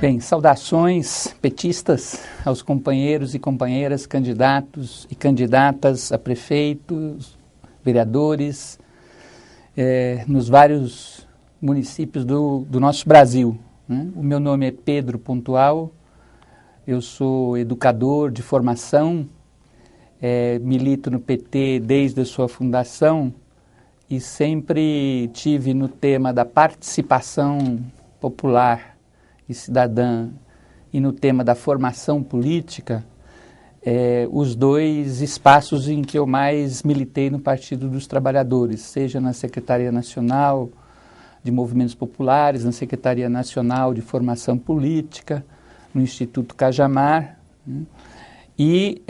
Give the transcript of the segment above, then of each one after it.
Bem, saudações petistas aos companheiros e companheiras candidatos e candidatas a prefeitos, vereadores, nos vários municípios do nosso Brasil, né? O meu nome é Pedro Pontual, eu sou educador de formação, milito no PT desde a sua fundação e sempre tive no tema da participação popular e cidadã e no tema da formação política, os dois espaços em que eu mais militei no Partido dos Trabalhadores, seja na Secretaria Nacional de Movimentos Populares, na Secretaria Nacional de Formação Política, no Instituto Cajamar, né? E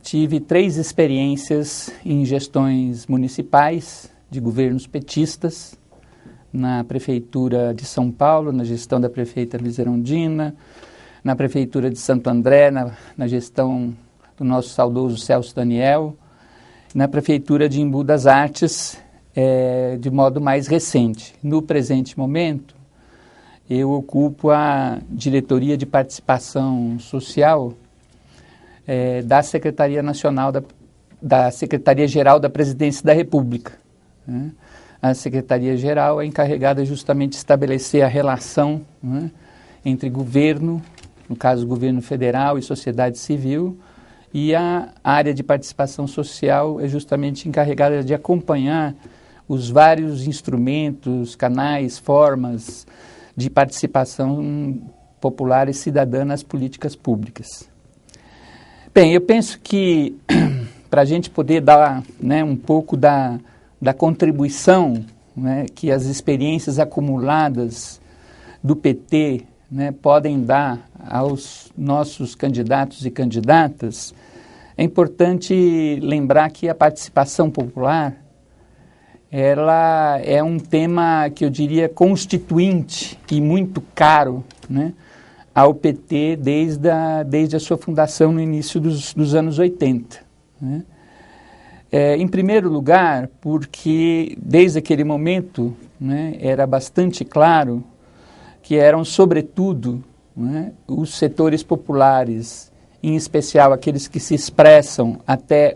tive 3 experiências em gestões municipais de governos petistas, na Prefeitura de São Paulo, na gestão da prefeita Luiza Erundina, na Prefeitura de Santo André, na gestão do nosso saudoso Celso Daniel, na Prefeitura de Embu das Artes, de modo mais recente. No presente momento, eu ocupo a Diretoria de Participação Social da Secretaria Nacional, da Secretaria-Geral da Presidência da República, né? A Secretaria-Geral é encarregada justamente de estabelecer a relação, né, entre governo, no caso governo federal e sociedade civil, e a área de participação social é justamente encarregada de acompanhar os vários instrumentos, canais, formas de participação popular e cidadã nas políticas públicas. Bem, eu penso que para a gente poder dar, né, um pouco da contribuição, né, que as experiências acumuladas do PT, né, podem dar aos nossos candidatos e candidatas, é importante lembrar que a participação popular ela é um tema que eu diria constituinte e muito caro, né, ao PT desde a sua fundação no início dos anos 80, né? Em primeiro lugar, porque desde aquele momento, né, era bastante claro que eram, sobretudo, né, os setores populares, em especial aqueles que se expressam até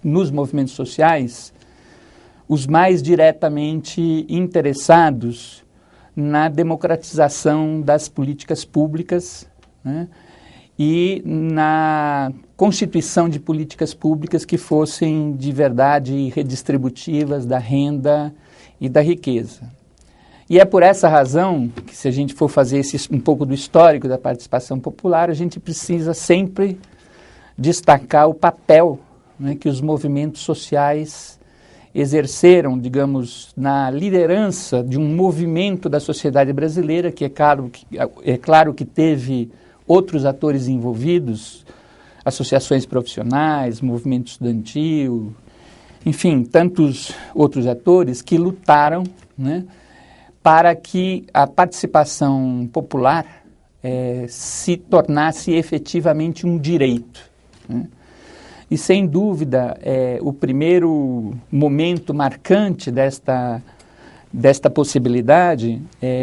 nos movimentos sociais, os mais diretamente interessados na democratização das políticas públicas, né, e na constituição de políticas públicas que fossem de verdade redistributivas da renda e da riqueza. E é por essa razão que, se a gente for fazer um pouco do histórico da participação popular, a gente precisa sempre destacar o papel, né, que os movimentos sociais exerceram, digamos, na liderança de um movimento da sociedade brasileira, que é claro que teve outros atores envolvidos, associações profissionais, movimento estudantil, enfim, tantos outros atores que lutaram, né, para que a participação popular se tornasse efetivamente um direito, né? E, sem dúvida, o primeiro momento marcante desta possibilidade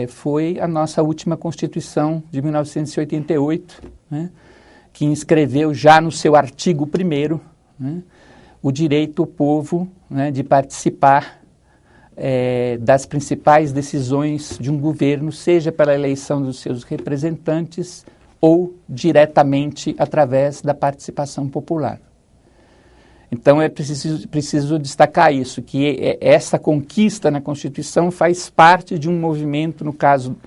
foi a nossa última Constituição de 1988, né, que inscreveu já no seu artigo 1º, né, o direito do povo, né, de participar das principais decisões de um governo, seja pela eleição dos seus representantes ou diretamente através da participação popular. Então é preciso destacar isso, que essa conquista na Constituição faz parte de um movimento, no caso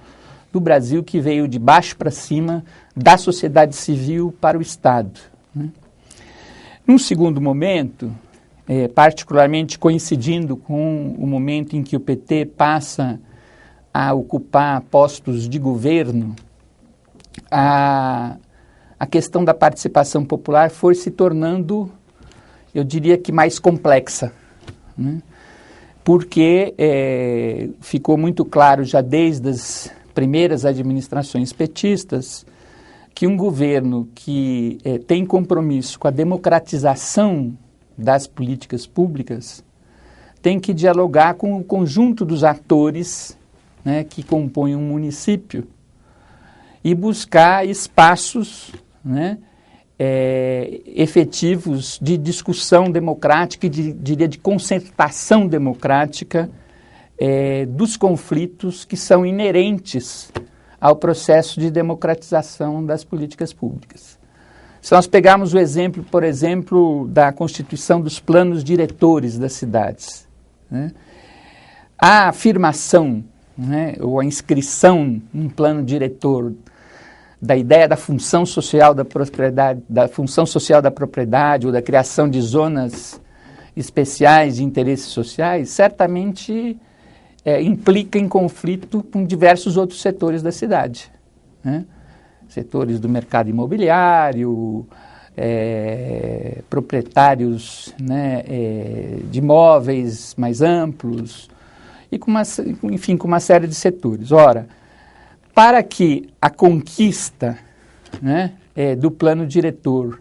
do Brasil, que veio de baixo para cima, da sociedade civil para o Estado, né? Num segundo momento, particularmente coincidindo com o momento em que o PT passa a ocupar postos de governo, a questão da participação popular foi se tornando, eu diria que mais complexa, né? Porque ficou muito claro já desde as primeiras administrações petistas que um governo que tem compromisso com a democratização das políticas públicas tem que dialogar com o conjunto dos atores, né, que compõem um município, e buscar espaços, né, efetivos de discussão democrática e diria de concertação democrática dos conflitos que são inerentes ao processo de democratização das políticas públicas. Se nós pegarmos o exemplo, por exemplo, da constituição dos planos diretores das cidades, né, a afirmação, né, ou a inscrição em plano diretor da ideia da função social da propriedade ou da criação de zonas especiais de interesses sociais, certamente implica em conflito com diversos outros setores da cidade, né? Setores do mercado imobiliário, proprietários, né, de imóveis mais amplos, e com uma série de setores. Ora, para que a conquista, né, do plano diretor,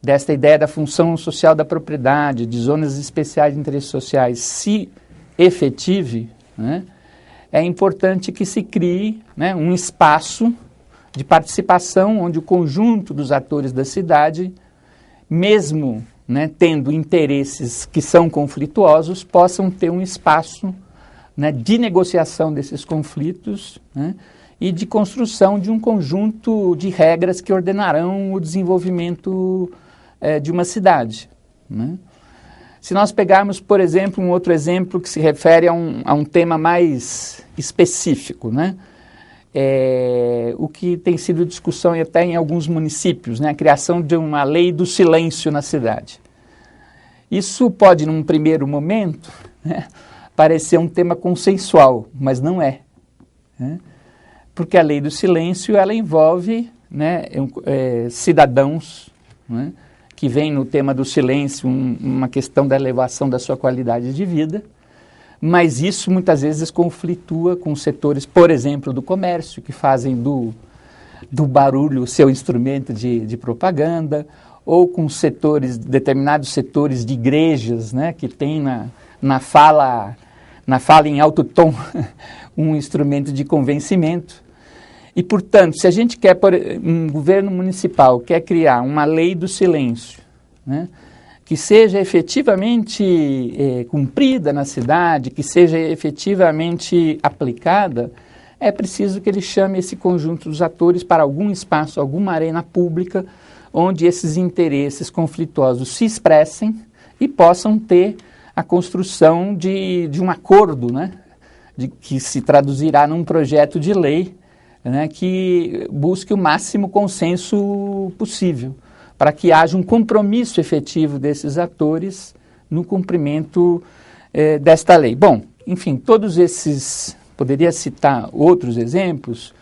desta ideia da função social da propriedade, de zonas especiais de interesses sociais, se efetive, né, é importante que se crie, né, um espaço de participação onde o conjunto dos atores da cidade, mesmo, né, tendo interesses que são conflituosos, possam ter um espaço, né, de negociação desses conflitos, né, e de construção de um conjunto de regras que ordenarão o desenvolvimento de uma cidade, né? Se nós pegarmos, por exemplo, um outro exemplo que se refere a um tema mais específico, né? O que tem sido discussão até em alguns municípios, né? A criação de uma lei do silêncio na cidade. Isso pode, num primeiro momento, né, parecer um tema consensual, mas não é, né? Porque a lei do silêncio, ela envolve, né, cidadãos, né, que vem no tema do silêncio uma questão da elevação da sua qualidade de vida, mas isso muitas vezes conflitua com setores, por exemplo, do comércio, que fazem do barulho seu instrumento de propaganda, ou com determinados setores de igrejas, né, que tem na fala em alto tom um instrumento de convencimento. E, portanto, se a gente quer, um governo municipal quer criar uma lei do silêncio, né, que seja efetivamente cumprida na cidade, que seja efetivamente aplicada, é preciso que ele chame esse conjunto dos atores para algum espaço, alguma arena pública, onde esses interesses conflituosos se expressem e possam ter a construção de um acordo, né, que se traduzirá num projeto de lei, né, que busque o máximo consenso possível, para que haja um compromisso efetivo desses atores no cumprimento desta lei. Bom, enfim, todos esses, poderia citar outros exemplos,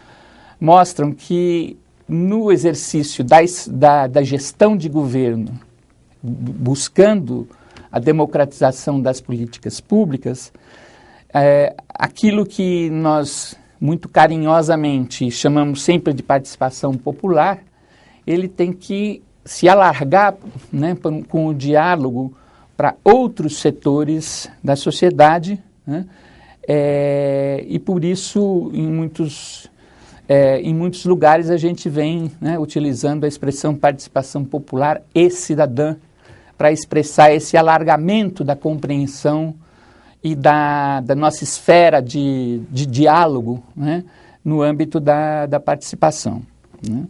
mostram que no exercício da gestão de governo, buscando a democratização das políticas públicas, aquilo que nós muito carinhosamente chamamos sempre de participação popular, ele tem que se alargar, né, com o diálogo para outros setores da sociedade, né, e por isso em muitos lugares a gente vem, né, utilizando a expressão participação popular e cidadã para expressar esse alargamento da compreensão e da nossa esfera de diálogo, né, no âmbito da participação, né.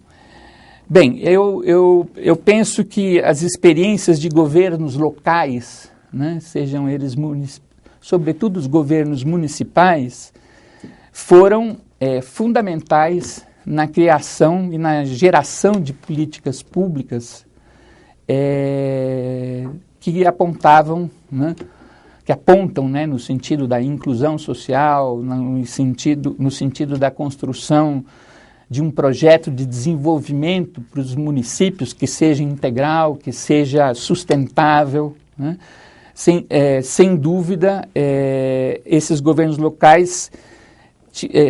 Bem, eu penso que as experiências de governos locais, né, sejam eles, sobretudo os governos municipais, foram fundamentais na criação e na geração de políticas públicas que apontam, né, no sentido da inclusão social, no sentido da construção de um projeto de desenvolvimento para os municípios que seja integral, que seja sustentável, né? Sem dúvida, esses governos locais,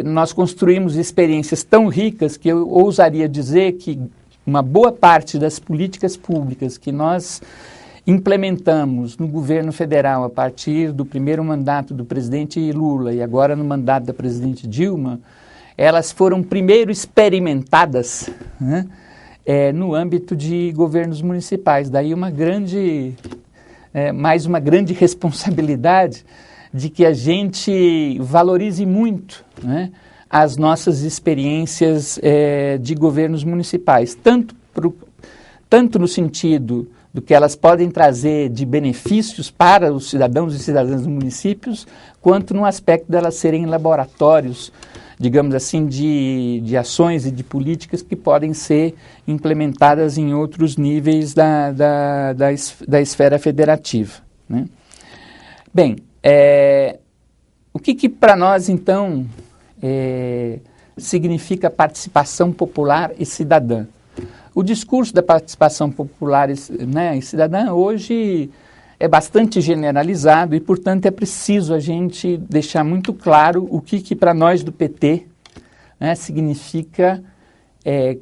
nós construímos experiências tão ricas que eu ousaria dizer que uma boa parte das políticas públicas que nós implementamos no governo federal a partir do primeiro mandato do presidente Lula e agora no mandato da presidente Dilma, elas foram primeiro experimentadas, né, no âmbito de governos municipais. Daí mais uma grande responsabilidade de que a gente valorize muito, né, as nossas experiências de governos municipais, tanto no sentido do que elas podem trazer de benefícios para os cidadãos e cidadãs dos municípios, quanto no aspecto delas serem laboratórios, digamos assim, de ações e de políticas que podem ser implementadas em outros níveis da esfera federativa, né? Bem, o que para nós, então, significa participação popular e cidadã? O discurso da participação popular, né, e cidadã hoje é bastante generalizado e, portanto, é preciso a gente deixar muito claro o que para nós do PT, né, significa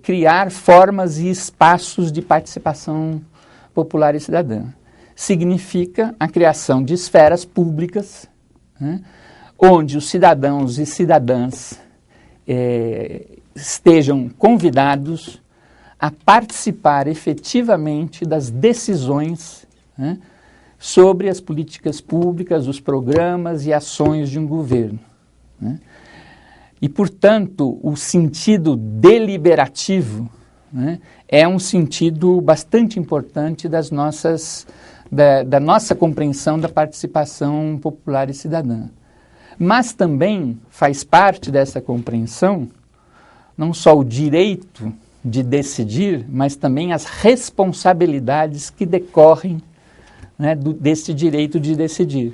criar formas e espaços de participação popular e cidadã. Significa a criação de esferas públicas, né, onde os cidadãos e cidadãs estejam convidados a participar efetivamente das decisões, né, sobre as políticas públicas, os programas e ações de um governo, né? E, portanto, o sentido deliberativo, né, é um sentido bastante importante da nossa compreensão da participação popular e cidadã. Mas também faz parte dessa compreensão não só o direito de decidir, mas também as responsabilidades que decorrem, né, desse direito de decidir.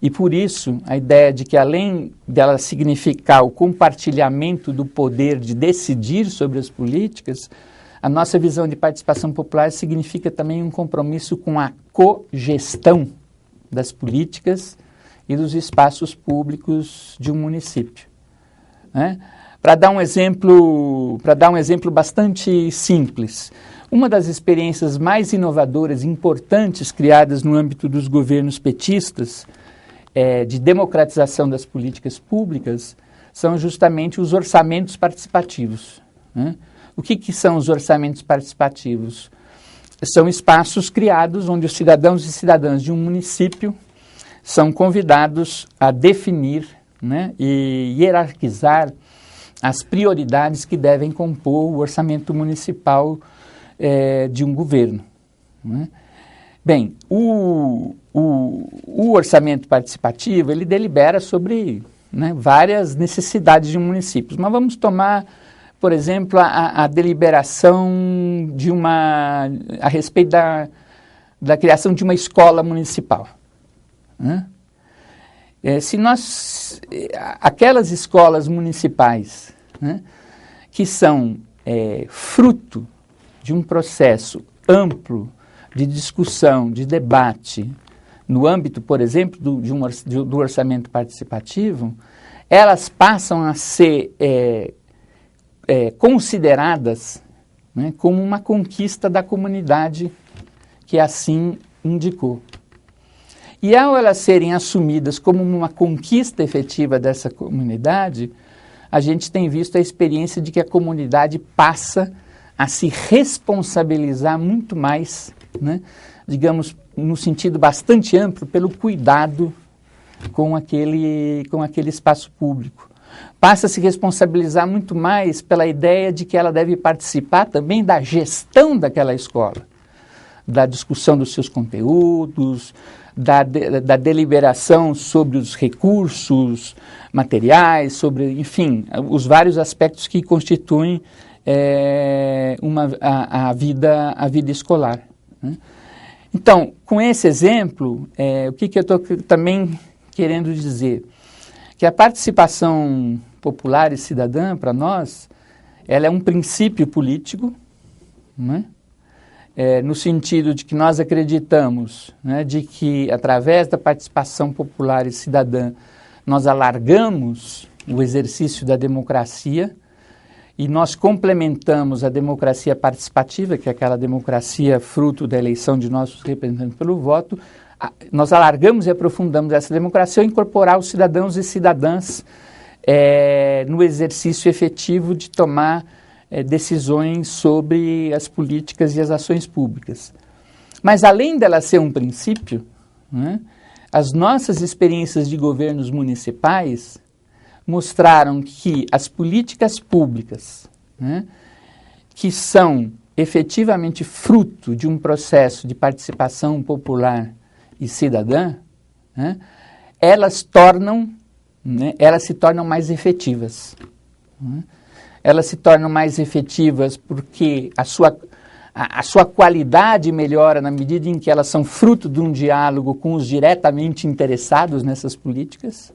E por isso, a ideia de que, além dela significar o compartilhamento do poder de decidir sobre as políticas, a nossa visão de participação popular significa também um compromisso com a cogestão das políticas e dos espaços públicos de um município, né? Para dar um exemplo bastante simples, uma das experiências mais inovadoras e importantes criadas no âmbito dos governos petistas de democratização das políticas públicas são justamente os orçamentos participativos, né? O que são os orçamentos participativos? São espaços criados onde os cidadãos e cidadãs de um município são convidados a definir, né, e hierarquizar as prioridades que devem compor o orçamento municipal de um governo, né? Bem, o orçamento participativo, ele delibera sobre, né, várias necessidades de um município. Mas vamos tomar, por exemplo, a deliberação a respeito da criação de uma escola municipal, né? Aquelas escolas municipais, né, que são fruto de um processo amplo de discussão, de debate, no âmbito, por exemplo, do orçamento participativo, elas passam a ser consideradas, né, como uma conquista da comunidade que assim indicou. E ao elas serem assumidas como uma conquista efetiva dessa comunidade, a gente tem visto a experiência de que a comunidade passa a se responsabilizar muito mais, né, digamos, no sentido bastante amplo, pelo cuidado com aquele espaço público. Passa a se responsabilizar muito mais pela ideia de que ela deve participar também da gestão daquela escola, da discussão dos seus conteúdos, da deliberação sobre os recursos materiais, sobre, enfim, os vários aspectos que constituem a vida escolar, né? Então, com esse exemplo, o que eu estou também querendo dizer? Que a participação popular e cidadã, para nós, ela é um princípio político, né? No sentido de que nós acreditamos, né, de que, através da participação popular e cidadã, nós alargamos o exercício da democracia e nós complementamos a democracia participativa, que é aquela democracia fruto da eleição de nossos representantes pelo voto. Nós alargamos e aprofundamos essa democracia ao incorporar os cidadãos e cidadãs no exercício efetivo de tomar decisões sobre as políticas e as ações públicas. Mas além dela ser um princípio, né, as nossas experiências de governos municipais mostraram que as políticas públicas, né, que são efetivamente fruto de um processo de participação popular e cidadã, né, elas se tornam mais efetivas. Né? Elas se tornam mais efetivas porque a sua qualidade melhora na medida em que elas são fruto de um diálogo com os diretamente interessados nessas políticas.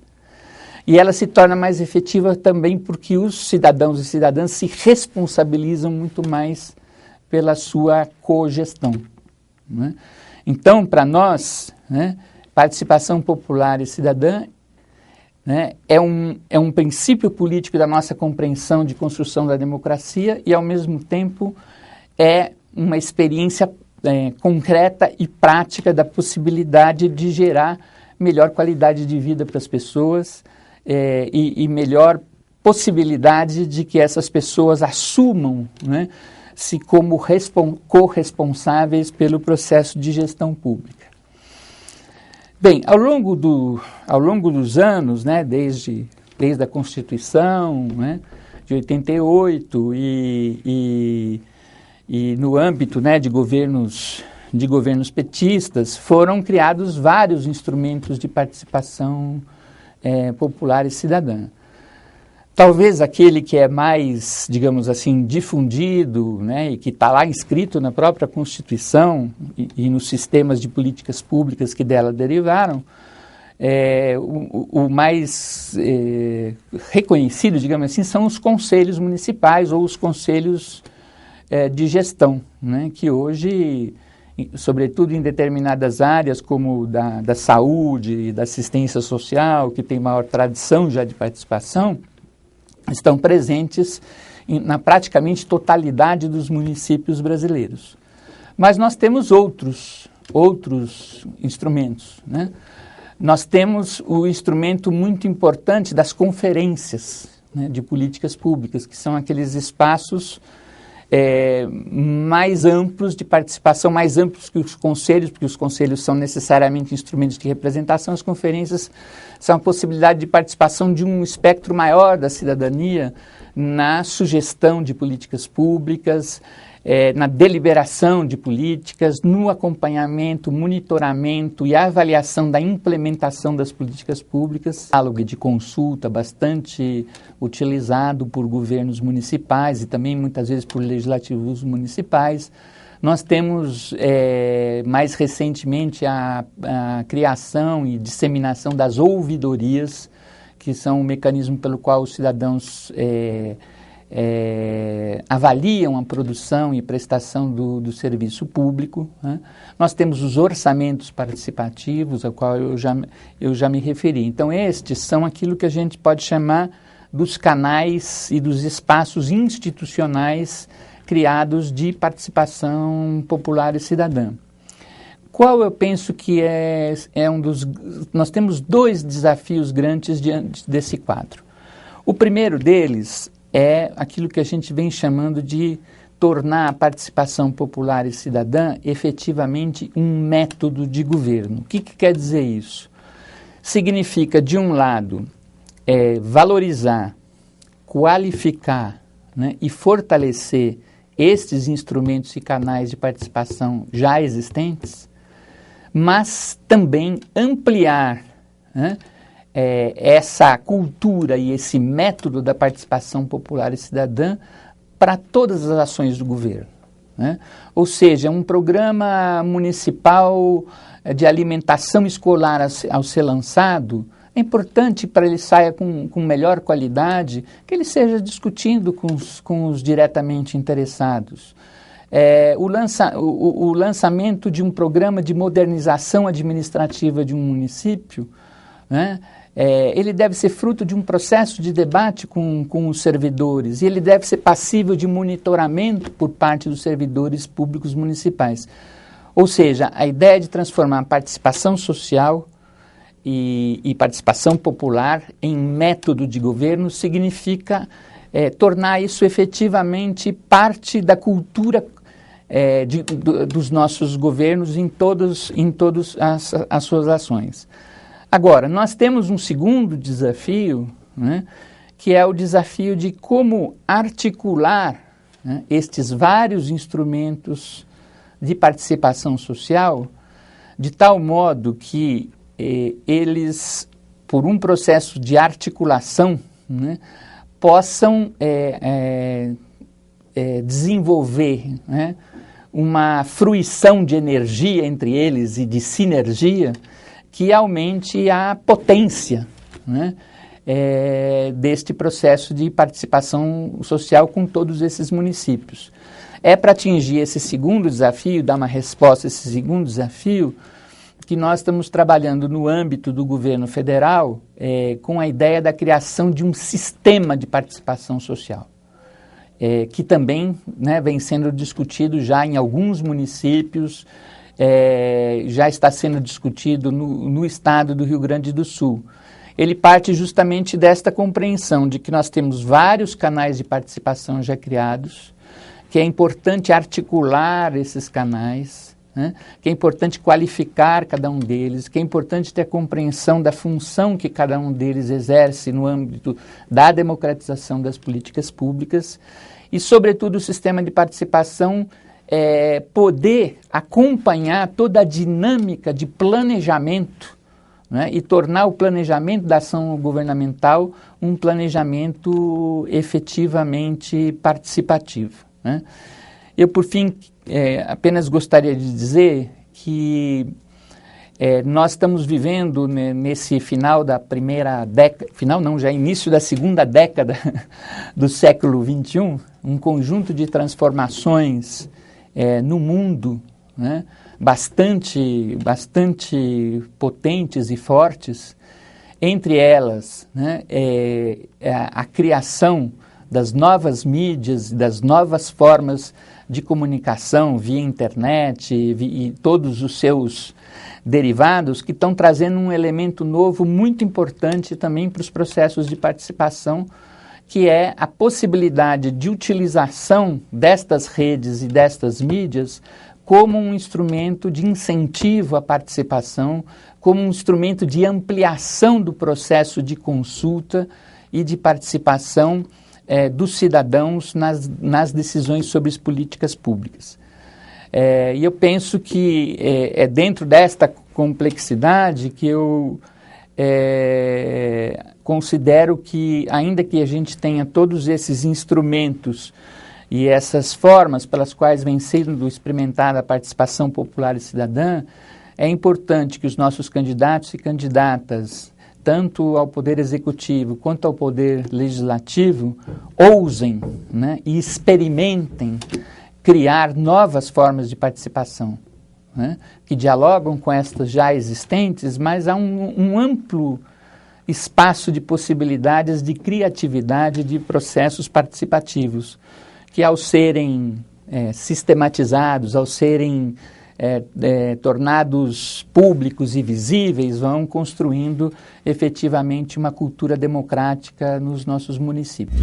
E ela se torna mais efetiva também porque os cidadãos e cidadãs se responsabilizam muito mais pela sua cogestão. Né? Então, para nós, né, participação popular e cidadã, né, é um princípio político da nossa compreensão de construção da democracia e, ao mesmo tempo, é uma experiência concreta e prática da possibilidade de gerar melhor qualidade de vida para as pessoas e melhor possibilidade de que essas pessoas assumam, né, se como corresponsáveis pelo processo de gestão pública. Bem, ao longo dos anos, né, desde a Constituição, né, de 88 e no âmbito, né, de governos petistas, foram criados vários instrumentos de participação popular e cidadã. Talvez aquele que é mais, digamos assim, difundido, né, e que está lá inscrito na própria Constituição e nos sistemas de políticas públicas que dela derivaram, o mais reconhecido, digamos assim, são os conselhos municipais ou os conselhos de gestão, né, que hoje, sobretudo em determinadas áreas como da saúde e da assistência social, que tem maior tradição já de participação, estão presentes na praticamente totalidade dos municípios brasileiros. Mas nós temos outros instrumentos, né? Nós temos o instrumento muito importante das conferências, né, de políticas públicas, que são aqueles espaços mais amplos de participação, mais amplos que os conselhos, porque os conselhos são necessariamente instrumentos de representação, as conferências são a possibilidade de participação de um espectro maior da cidadania na sugestão de políticas públicas, na deliberação de políticas, no acompanhamento, monitoramento e avaliação da implementação das políticas públicas, diálogo de consulta bastante utilizado por governos municipais e também muitas vezes por legislativos municipais. Nós temos mais recentemente a criação e disseminação das ouvidorias, que são um mecanismo pelo qual os cidadãos avaliam a produção e prestação do serviço público, né? Nós temos os orçamentos participativos, ao qual eu já me referi. Então, estes são aquilo que a gente pode chamar dos canais e dos espaços institucionais criados de participação popular e cidadã. Qual eu penso que é um dos... Nós temos dois desafios grandes diante desse quadro. O primeiro deles é aquilo que a gente vem chamando de tornar a participação popular e cidadã efetivamente um método de governo. O que quer dizer isso? Significa, de um lado, valorizar, qualificar, né, e fortalecer estes instrumentos e canais de participação já existentes, mas também ampliar, né, essa cultura e esse método da participação popular e cidadã para todas as ações do governo, né? Ou seja, um programa municipal de alimentação escolar ao ser lançado, é importante para ele saia com melhor qualidade, que ele seja discutindo com os diretamente interessados. O lançamento de um programa de modernização administrativa de um município, né, ele deve ser fruto de um processo de debate com os servidores e ele deve ser passível de monitoramento por parte dos servidores públicos municipais. Ou seja, a ideia de transformar a participação social e participação popular em método de governo significa tornar isso efetivamente parte da cultura dos nossos governos em todas as suas ações. Agora, nós temos um segundo desafio, né, que é o desafio de como articular, né, estes vários instrumentos de participação social de tal modo que eles, por um processo de articulação, né, possam desenvolver, né, uma fruição de energia entre eles e de sinergia que aumente a potência, né, deste processo de participação social com todos esses municípios. É para atingir esse segundo desafio, dar uma resposta a esse segundo desafio, que nós estamos trabalhando no âmbito do governo federal com a ideia da criação de um sistema de participação social, que também, né, vem sendo discutido já em alguns municípios, já está sendo discutido no estado do Rio Grande do Sul. Ele parte justamente desta compreensão de que nós temos vários canais de participação já criados, que é importante articular esses canais, né? Que é importante qualificar cada um deles, que é importante ter a compreensão da função que cada um deles exerce no âmbito da democratização das políticas públicas e, sobretudo, o sistema de participação poder acompanhar toda a dinâmica de planejamento, né, e tornar o planejamento da ação governamental um planejamento efetivamente participativo, né? Eu, por fim, apenas gostaria de dizer que nós estamos vivendo, né, nesse final da primeira década, final não, já início da segunda década do século XXI, um conjunto de transformações no mundo, né, bastante potentes e fortes. Entre elas, né, a criação das novas mídias, das novas formas de comunicação via internet e todos os seus derivados, que estão trazendo um elemento novo muito importante também para os processos de participação, que é a possibilidade de utilização destas redes e destas mídias como um instrumento de incentivo à participação, como um instrumento de ampliação do processo de consulta e de participação dos cidadãos nas decisões sobre as políticas públicas. E eu penso que é dentro desta complexidade que eu considero que, ainda que a gente tenha todos esses instrumentos e essas formas pelas quais vem sendo experimentada a participação popular e cidadã, é importante que os nossos candidatos e candidatas, tanto ao Poder Executivo quanto ao Poder Legislativo, ousem, né, e experimentem criar novas formas de participação, né, que dialogam com estas já existentes, mas há um amplo espaço de possibilidades de criatividade de processos participativos, que ao serem sistematizados, ao serem tornados públicos e visíveis, vão construindo efetivamente uma cultura democrática nos nossos municípios.